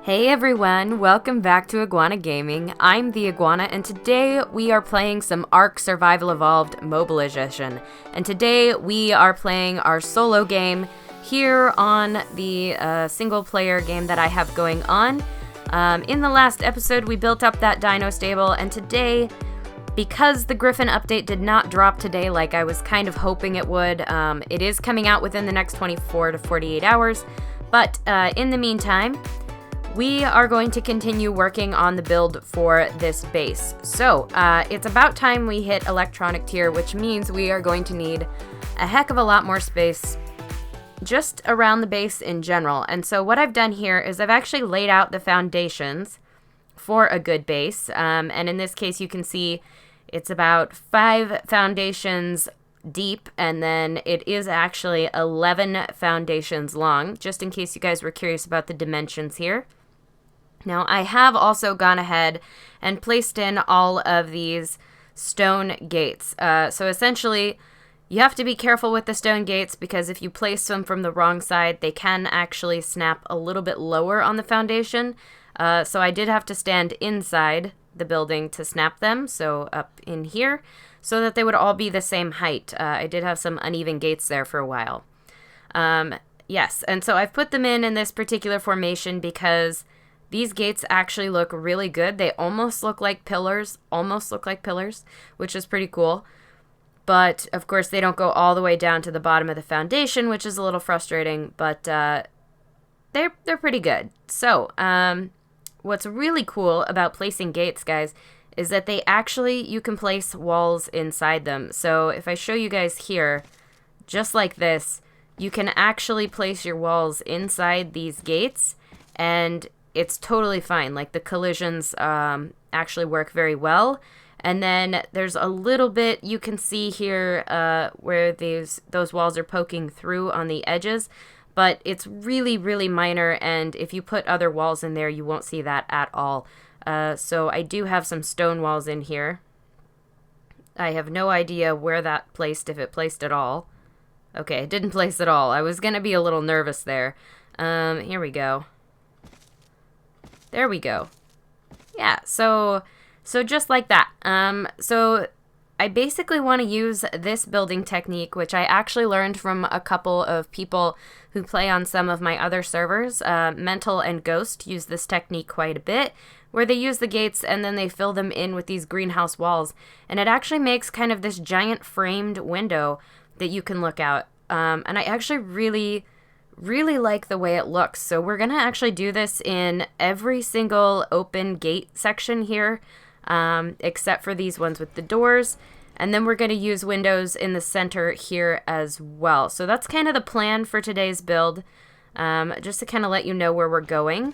Hey everyone, welcome back to Iguana Gaming. I'm the Iguana, and today we are playing some ARK Survival Evolved Mobile Edition. And today we are playing our solo game here on the single player game that I have going on. In the last episode we built up that dino stable, and today, because the Griffin update did not drop today like I was kind of hoping it would, it is coming out within the next 24 to 48 hours. But in the meantime, we are going to continue working on the build for this base. So, it's about time we hit electronic tier, which means we are going to need a heck of a lot more space just around the base in general. And so what I've done here is I've actually laid out the foundations for a good base. And in this case, you can see it's about 5 foundations deep, and then it is actually 11 foundations long, just in case you guys were curious about the dimensions here. Now, I have also gone ahead and placed in all of these stone gates. So essentially, you have to be careful with the stone gates because if you place them from the wrong side, they can actually snap a little bit lower on the foundation. So I did have to stand inside the building to snap them, so up in here, so that they would all be the same height. I did have some uneven gates there for a while. Yes, and so I've put them in this particular formation because these gates actually look really good. They almost look like pillars, which is pretty cool. But, of course, they don't go all the way down to the bottom of the foundation, which is a little frustrating, but they're pretty good. So, what's really cool about placing gates, guys, is that you can place walls inside them. So, if I show you guys here, just like this, you can actually place your walls inside these gates, and it's totally fine. Like, the collisions actually work very well. And then there's a little bit you can see here where those walls are poking through on the edges, but it's really, really minor, and if you put other walls in there, you won't see that at all. So I do have some stone walls in here. I have no idea where that placed, if it placed at all. Okay, it didn't place at all. I was going to be a little nervous there. Here we go. There we go. Yeah, so just like that. So I basically want to use this building technique, which I actually learned from a couple of people who play on some of my other servers. Mental and Ghost use this technique quite a bit, where they use the gates and then they fill them in with these greenhouse walls. And it actually makes kind of this giant framed window that you can look out. And I actually really like the way it looks. So we're going to actually do this in every single open gate section here, except for these ones with the doors. And then we're going to use windows in the center here as well. So that's kind of the plan for today's build, just to kind of let you know where we're going.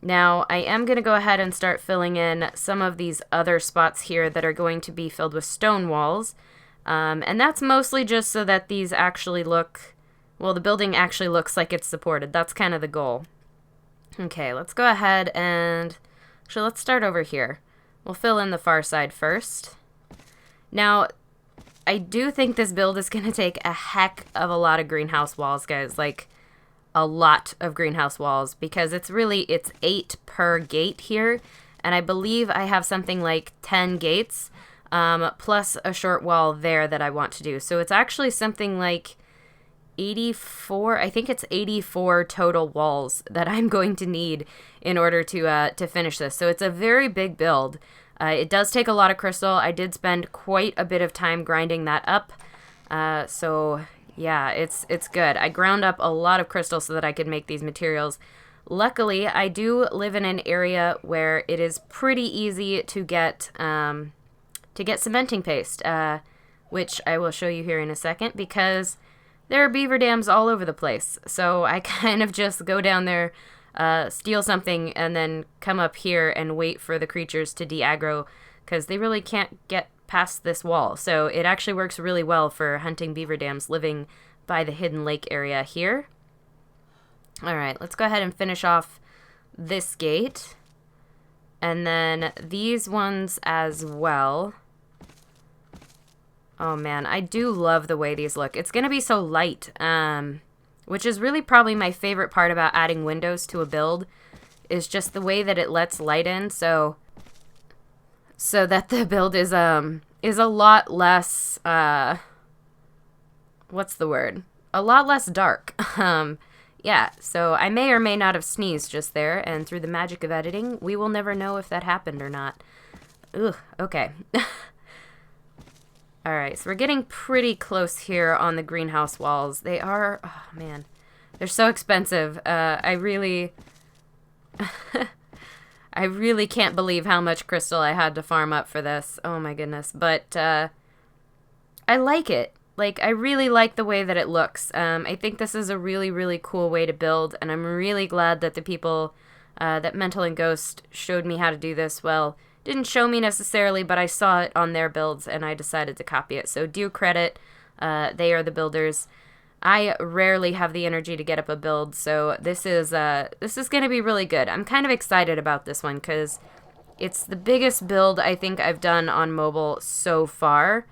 Now, I am going to go ahead and start filling in some of these other spots here that are going to be filled with stone walls. And that's mostly just so that these actually look, well, the building actually looks like it's supported. That's kind of the goal. Okay, let's go ahead and, actually, let's start over here. We'll fill in the far side first. Now, I do think this build is going to take a heck of a lot of greenhouse walls, guys. Like, a lot of greenhouse walls, because it's 8 per gate here. And I believe I have something like 10 gates, plus a short wall there that I want to do. So it's actually something like 84, I think it's 84 total walls that I'm going to need in order to finish this. So it's a very big build. It does take a lot of crystal. I did spend quite a bit of time grinding that up. So yeah, it's good. I ground up a lot of crystal so that I could make these materials. Luckily, I do live in an area where it is pretty easy to get cementing paste, which I will show you here in a second, because there are beaver dams all over the place. So I kind of just go down there, steal something, and then come up here and wait for the creatures to de-aggro, because they really can't get past this wall. So it actually works really well for hunting beaver dams living by the hidden lake area here. Alright, let's go ahead and finish off this gate. And then these ones as well. Oh man, I do love the way these look. It's going to be so light, which is really probably my favorite part about adding windows to a build, is just the way that it lets light in, so that the build is a lot less, what's the word? A lot less dark. Yeah, so I may or may not have sneezed just there, and through the magic of editing, we will never know if that happened or not. Ugh, okay. Alright, so we're getting pretty close here on the greenhouse walls. They are, oh man, they're so expensive. I really can't believe how much crystal I had to farm up for this. Oh my goodness, but I like it. Like, I really like the way that it looks. I think this is a really, really cool way to build, and I'm really glad that the people that Mental and Ghost showed me how to do this. Well, didn't show me necessarily, but I saw it on their builds, and I decided to copy it. So due credit, they are the builders. I rarely have the energy to get up a build, so this is going to be really good. I'm kind of excited about this one, because it's the biggest build I think I've done on mobile so far.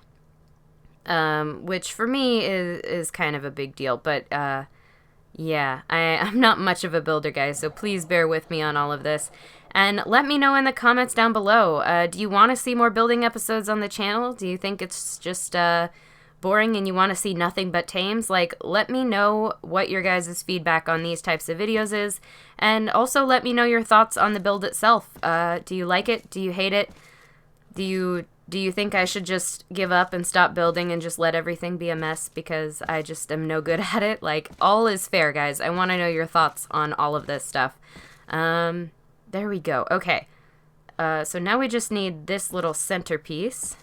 Which for me is kind of a big deal, but yeah, I'm not much of a builder, guys, so please bear with me on all of this. And let me know in the comments down below, do you want to see more building episodes on the channel? Do you think it's just boring and you want to see nothing but tames? Like, let me know what your guys' feedback on these types of videos is, and also let me know your thoughts on the build itself. Do you like it? Do you hate it? Do you think I should just give up and stop building and just let everything be a mess because I just am no good at it? Like, all is fair, guys. I want to know your thoughts on all of this stuff. There we go. Okay. So now we just need this little centerpiece.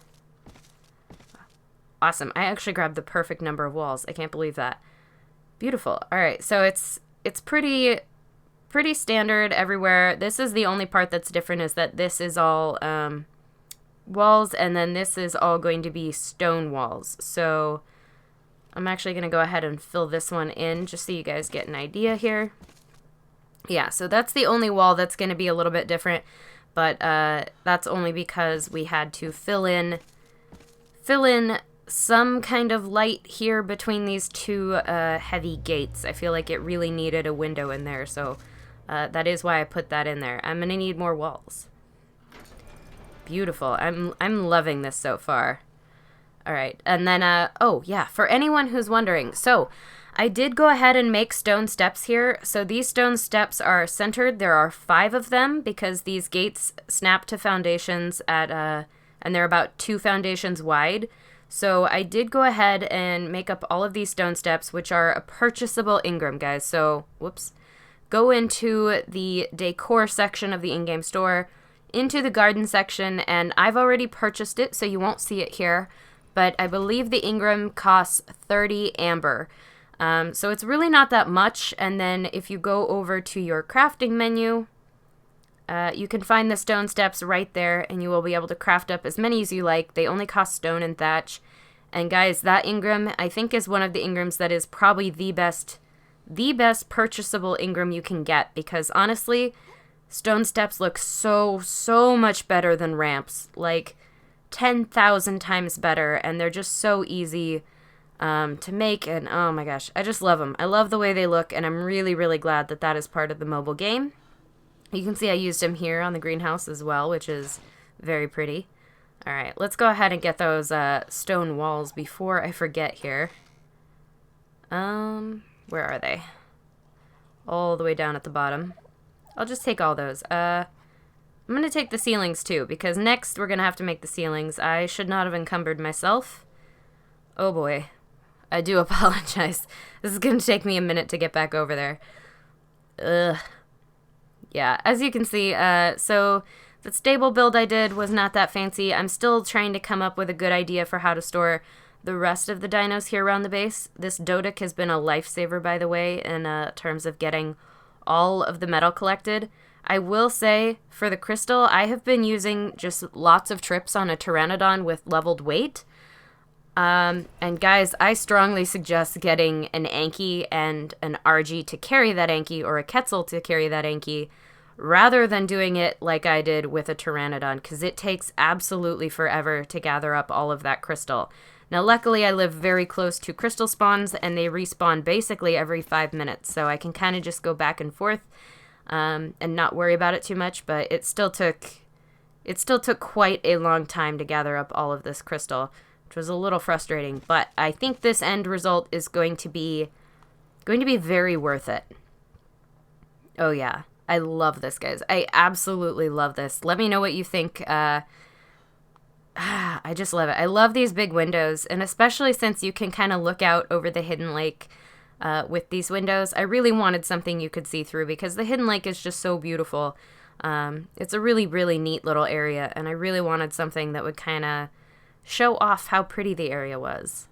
Awesome. I actually grabbed the perfect number of walls. I can't believe that. Beautiful. All right. So it's pretty standard everywhere. This is the only part that's different, is that this is all walls, and then this is all going to be stone walls. So I'm actually going to go ahead and fill this one in just so you guys get an idea here. Yeah, so that's the only wall that's going to be a little bit different, but that's only because we had to fill in some kind of light here between these two heavy gates. I feel like it really needed a window in there, so that is why I put that in there. I'm going to need more walls. Beautiful. I'm loving this so far. All right, and then oh yeah, for anyone who's wondering, so I did go ahead and make stone steps here. So these stone steps are centered. There are 5 of them because these gates snap to foundations at and they're about 2 foundations wide. So I did go ahead and make up all of these stone steps, which are a purchasable engram, guys. So whoops, go into the decor section of the in-game store, into the garden section, and I've already purchased it, so you won't see it here, but I believe the engram costs 30 amber. So it's really not that much, and then if you go over to your crafting menu, you can find the stone steps right there, and you will be able to craft up as many as you like. They only cost stone and thatch, and guys, that engram, I think, is one of the engrams that is probably the best purchasable engram you can get, because honestly, stone steps look so much better than ramps, like 10,000 times better, and they're just so easy to make, and oh my gosh, I just love them. I love the way they look, and I'm really glad that that is part of the mobile game. You can see I used them here on the greenhouse as well, which is very pretty. Alright, let's go ahead and get those stone walls before I forget here. Where are they? All the way down at the bottom. I'll just take all those. I'm going to take the ceilings too, because next we're going to have to make the ceilings. I should not have encumbered myself. Oh boy. I do apologize. This is going to take me a minute to get back over there. Ugh. Yeah, as you can see, so the stable build I did was not that fancy. I'm still trying to come up with a good idea for how to store the rest of the dinos here around the base. This Dodic has been a lifesaver, by the way, in terms of getting all of the metal collected. I will say, for the crystal, I have been using just lots of trips on a pteranodon with leveled weight. And guys, I strongly suggest getting an Anki and an RG to carry that Anki, or a Quetzal to carry that Anki, rather than doing it like I did with a pteranodon, because it takes absolutely forever to gather up all of that crystal. Now, luckily, I live very close to crystal spawns, and they respawn basically every 5 minutes, so I can kind of just go back and forth. and not worry about it too much, but it still took quite a long time to gather up all of this crystal, which was a little frustrating, but I think this end result is going to be very worth it. Oh yeah, I love this, guys. I absolutely love this. Let me know what you think. I just love it. I love these big windows, and especially since you can kind of look out over the hidden lake with these windows. I really wanted something you could see through because the hidden lake is just so beautiful. It's a really, really neat little area, and I really wanted something that would kind of show off how pretty the area was.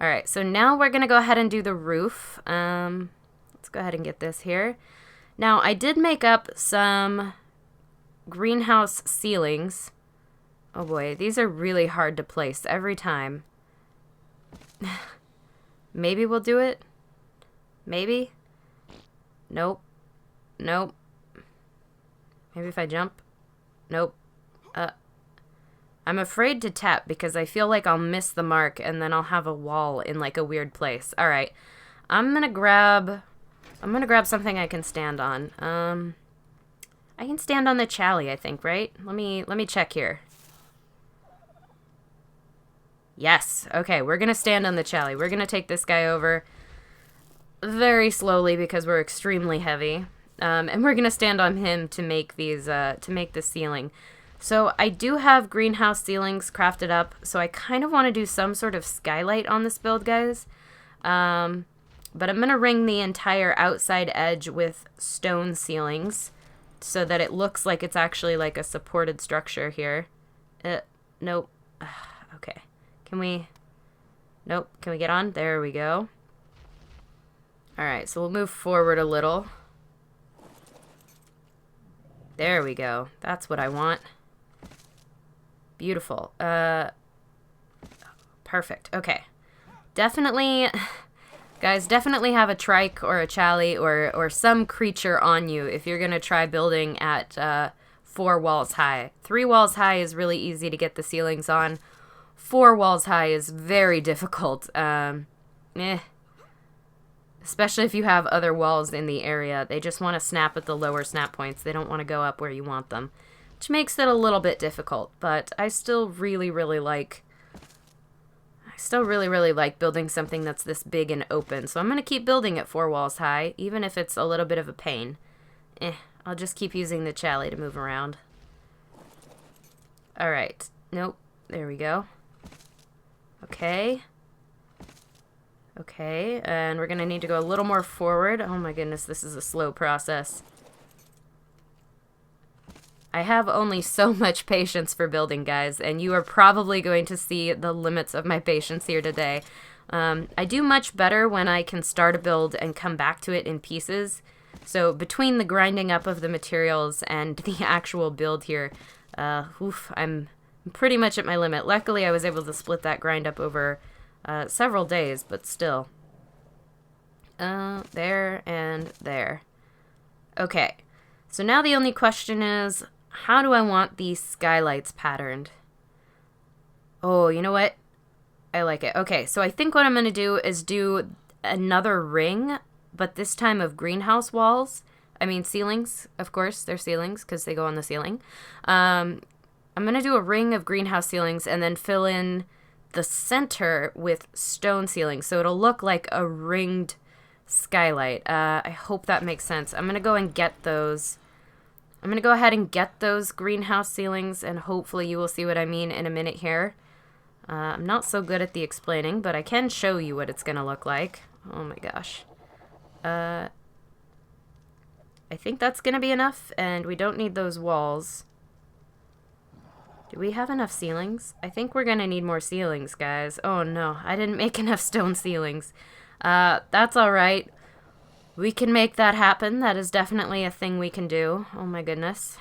All right, so now we're going to go ahead and do the roof. Let's go ahead and get this here. Now, I did make up some greenhouse ceilings. Oh boy, these are really hard to place every time. Maybe we'll do it. Maybe. Nope. Nope. Maybe if I jump. Nope. I'm afraid to tap because I feel like I'll miss the mark and then I'll have a wall in like a weird place. All right. I'm gonna grab something I can stand on. I can stand on the chally, I think, right? Let me check here. Yes. Okay, we're going to stand on the chally. We're going to take this guy over very slowly because we're extremely heavy. And we're going to stand on him to make these, to make the ceiling. So I do have greenhouse ceilings crafted up, so I kind of want to do some sort of skylight on this build, guys. But I'm going to ring the entire outside edge with stone ceilings so that it looks like it's actually like a supported structure here. Nope. Okay. Can we... Nope. Can we get on? There we go. Alright, so we'll move forward a little. There we go. That's what I want. Beautiful. Perfect. Okay. Definitely... Guys, definitely have a trike or a chally or some creature on you if you're going to try building at 4 walls high. 3 walls high is really easy to get the ceilings on. 4 walls high is very difficult. Especially if you have other walls in the area. They just want to snap at the lower snap points. They don't want to go up where you want them. Which makes it a little bit difficult. But I still really, really like... building something that's this big and open. So I'm going to keep building at 4 walls high, even if it's a little bit of a pain. I'll just keep using the chally to move around. Alright. Nope. There we go. Okay. Okay, and we're going to need to go a little more forward. Oh my goodness, this is a slow process. I have only so much patience for building, guys, and you are probably going to see the limits of my patience here today. I do much better when I can start a build and come back to it in pieces. So between the grinding up of the materials and the actual build here, I'm pretty much at my limit. Luckily, I was able to split that grind up over several days, but still. There and there. Okay, so now the only question is, how do I want these skylights patterned? Oh, you know what? I like it. Okay, so I think what I'm going to do is do another ring, but this time of greenhouse walls. I mean ceilings, of course. They're ceilings because they go on the ceiling. I'm going to do a ring of greenhouse ceilings and then fill in the center with stone ceilings. So it'll look like a ringed skylight. I hope that makes sense. I'm going to go and get those. I'm going to go ahead and get those greenhouse ceilings, and hopefully you will see what I mean in a minute here. I'm not so good at the explaining, but I can show you what it's going to look like. Oh my gosh. I think that's going to be enough, and we don't need those walls. Do we have enough ceilings? I think we're going to need more ceilings, guys. Oh no, I didn't make enough stone ceilings. That's alright. We can make that happen. That is definitely a thing we can do. Oh my goodness.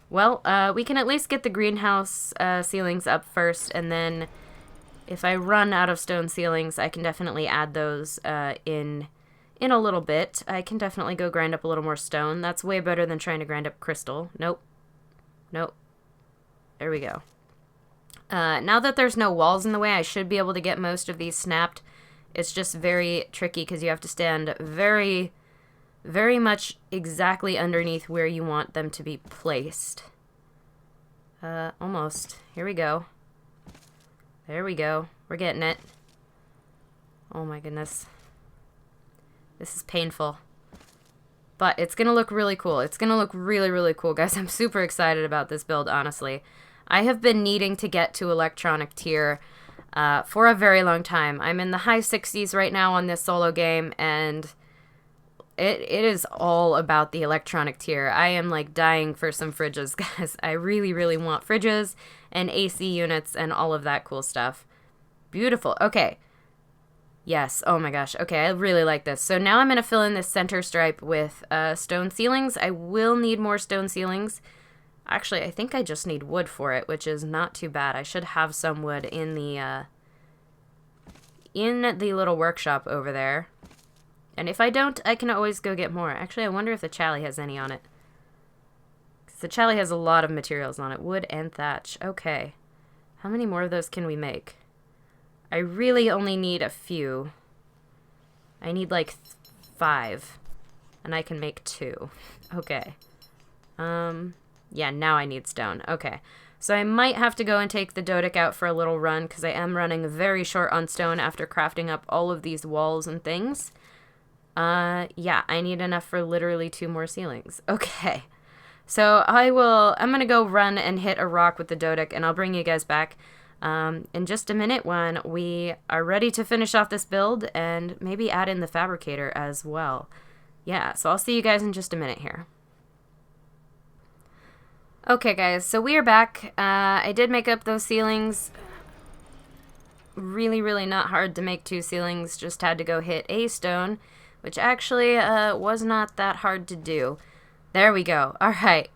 Well, we can at least get the greenhouse ceilings up first, and then if I run out of stone ceilings, I can definitely add those in a little bit. I can definitely go grind up a little more stone. That's way better than trying to grind up crystal. Nope. Nope. There we go. Now that there's no walls in the way, I should be able to get most of these snapped. It's just very tricky because you have to stand very, very much exactly underneath where you want them to be placed. Almost. Here we go. There we go. We're getting it. Oh my goodness. This is painful. But it's going to look really cool. It's going to look really, really cool, guys. I'm super excited about this build, honestly. I have been needing to get to electronic tier for a very long time. I'm in the high 60s right now on this solo game, and it is all about the electronic tier. I am like dying for some fridges, guys. I really, really want fridges and AC units and all of that cool stuff. Beautiful. Okay. Yes. Oh my gosh. Okay, I really like this. So now I'm going to fill in this center stripe with stone ceilings. I will need more stone ceilings. Actually, I think I just need wood for it, which is not too bad. I should have some wood in the little workshop over there. And if I don't, I can always go get more. Actually, I wonder if the chally has any on it. Because the chally has a lot of materials on it. Wood and thatch. Okay. How many more of those can we make? I really only need a few. I need like 5. And I can make 2. Okay. Yeah, now I need stone. Okay. So I might have to go and take the Dodic out for a little run, because I am running very short on stone after crafting up all of these walls and things. Yeah, I need enough for literally 2 more ceilings. Okay. So I'm gonna go run and hit a rock with the Dodic, and I'll bring you guys back in just a minute when we are ready to finish off this build and maybe add in the Fabricator as well. Yeah, so I'll see you guys in just a minute here. Okay, guys, so we are back. I did make up those ceilings. Really, really not hard to make 2 ceilings. Just had to go hit a stone, which actually was not that hard to do. There we go. All right.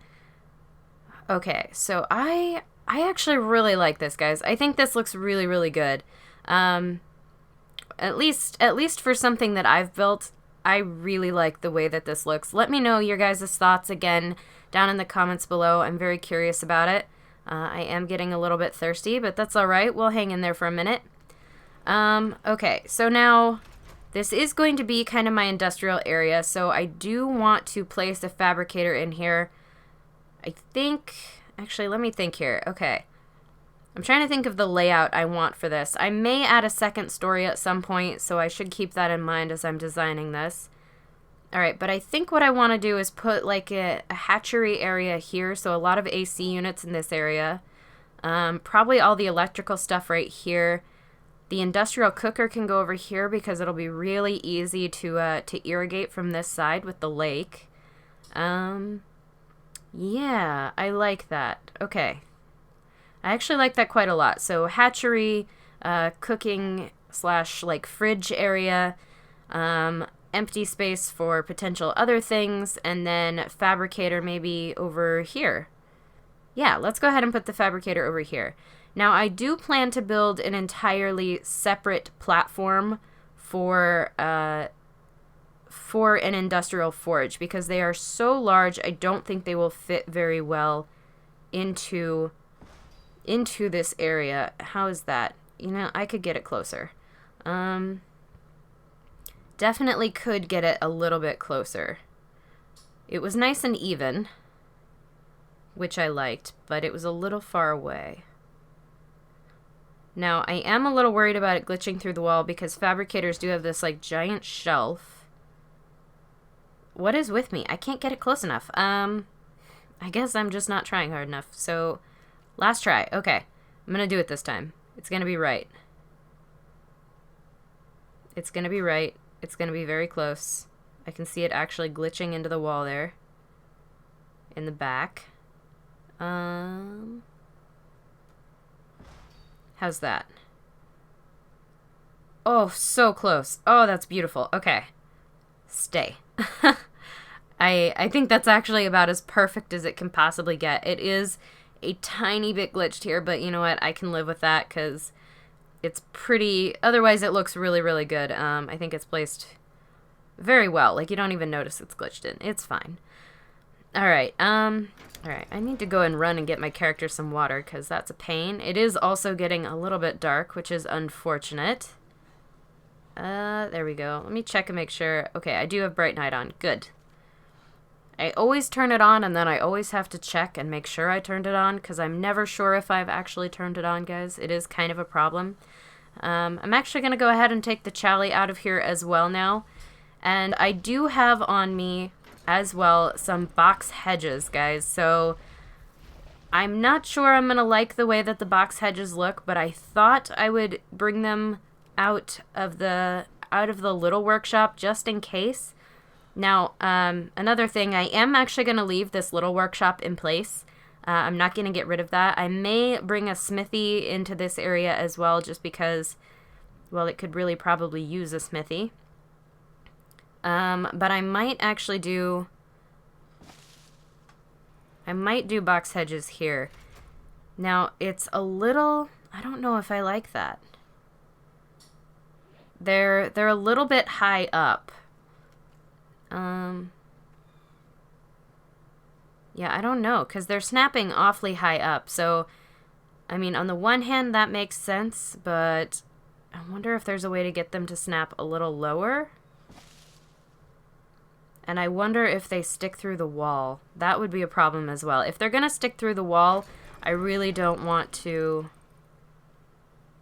Okay, so I actually really like this, guys. I think this looks really, really good. At least for something that I've built, I really like the way that this looks. Let me know your guys' thoughts again down in the comments below. I'm very curious about it. I am getting a little bit thirsty, but that's all right. We'll hang in there for a minute. Okay, so now this is going to be kind of my industrial area, so I do want to place a Fabricator in here. I think, actually, let me think here. Okay. I'm trying to think of the layout I want for this. I may add a second story at some point, so I should keep that in mind as I'm designing this. Alright, but I think what I want to do is put like a hatchery area here, so a lot of AC units in this area. Probably all the electrical stuff right here. The industrial cooker can go over here because it'll be really easy to irrigate from this side with the lake. Yeah, I like that. Okay. I actually like that quite a lot. So hatchery, cooking / like fridge area, empty space for potential other things, and then Fabricator maybe over here. Yeah, let's go ahead and put the Fabricator over here. Now, I do plan to build an entirely separate platform for an industrial forge, because they are so large, I don't think they will fit very well into this area. How is that? You know, I could get it closer. Definitely could get it a little bit closer. It was nice and even, which I liked, but it was a little far away. Now, I am a little worried about it glitching through the wall because Fabricators do have this, like, giant shelf. What is with me? I can't get it close enough. I guess I'm just not trying hard enough. So, last try. Okay. I'm gonna do it this time. It's gonna be right. It's gonna be right. It's gonna be very close. I can see it actually glitching into the wall there. In the back. How's that? Oh, so close. Oh, that's beautiful. Okay. Stay. I think that's actually about as perfect as it can possibly get. It is a tiny bit glitched here, but you know what? I can live with that because it's pretty... Otherwise, it looks really, really good. I think it's placed very well. Like, you don't even notice it's glitched in. It's fine. Alright, alright. I need to go and run and get my character some water because that's a pain. It is also getting a little bit dark, which is unfortunate. There we go. Let me check and make sure. Okay, I do have bright night on. Good. I always turn it on and then I always have to check and make sure I turned it on because I'm never sure if I've actually turned it on, guys. It is kind of a problem. I'm actually going to go ahead and take the Chally out of here as well now. And I do have on me as well some box hedges, guys. So I'm not sure I'm going to like the way that the box hedges look, but I thought I would bring them out of the little workshop just in case. Now, another thing, I am actually going to leave this little workshop in place. I'm not going to get rid of that. I may bring a smithy into this area as well, just because, well, it could really probably use a smithy. But I might actually do... I might do box hedges here. Now, it's a little... I don't know if I like that. They're a little bit high up. Yeah, I don't know, because they're snapping awfully high up. So, I mean, on the one hand, that makes sense, but I wonder if there's a way to get them to snap a little lower. And I wonder if they stick through the wall. That would be a problem as well. If they're going to stick through the wall, I really don't want to...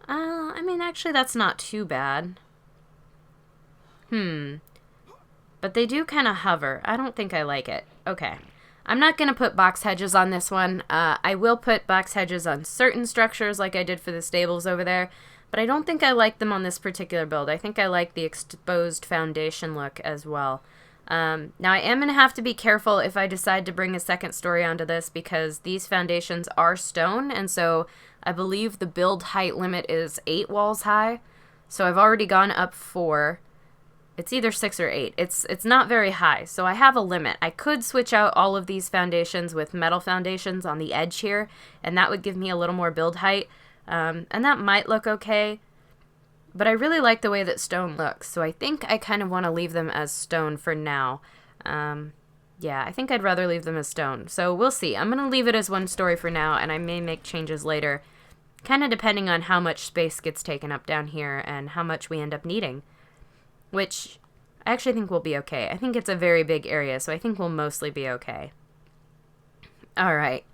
I mean, actually, that's not too bad. But they do kind of hover. I don't think I like it. Okay. I'm not going to put box hedges on this one. I will put box hedges on certain structures like I did for the stables over there, but I don't think I like them on this particular build. I think I like the exposed foundation look as well. Now I am going to have to be careful if I decide to bring a second story onto this because these foundations are stone, and so I believe the build height limit is 8 walls high. So I've already gone up 4. It's either 6 or 8. It's not very high, so I have a limit. I could switch out all of these foundations with metal foundations on the edge here, and that would give me a little more build height. And that might look okay, but I really like the way that stone looks, so I think I kind of want to leave them as stone for now. Yeah, I think I'd rather leave them as stone, so we'll see. I'm going to leave it as 1 story for now, and I may make changes later, kind of depending on how much space gets taken up down here and how much we end up needing. Which I actually think will be okay. I think it's a very big area, so I think we'll mostly be okay. Alright.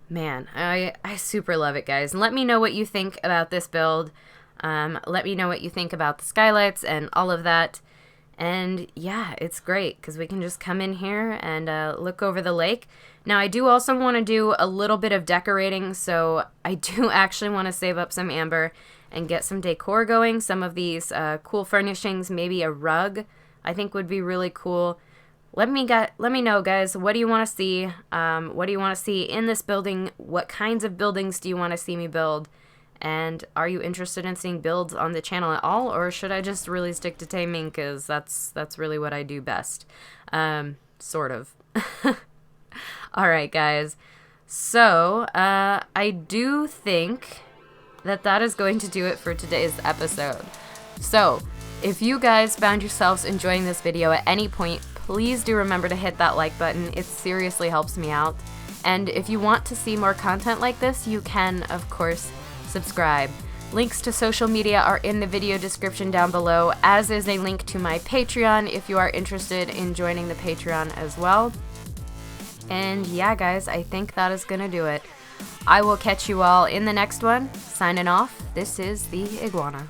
Man, I super love it, guys. And let me know what you think about this build. Let me know what you think about the skylights and all of that. And yeah, it's great because we can just come in here and look over the lake. Now, I do also want to do a little bit of decorating, so I do actually want to save up some amber and get some decor going. Some of these cool furnishings, maybe a rug, I think would be really cool. Let me know, guys. What do you want to see? What do you want to see in this building? What kinds of buildings do you want to see me build? And are you interested in seeing builds on the channel at all, or should I just really stick to taming because that's really what I do best? Sort of. All right, guys. So I do think that is going to do it for today's episode. So, if you guys found yourselves enjoying this video at any point, please do remember to hit that like button. It seriously helps me out. And if you want to see more content like this, you can, of course, subscribe. Links to social media are in the video description down below, as is a link to my Patreon if you are interested in joining the Patreon as well. And yeah, guys, I think that is gonna do it. I will catch you all in the next one. Signing off, this is the Iguana.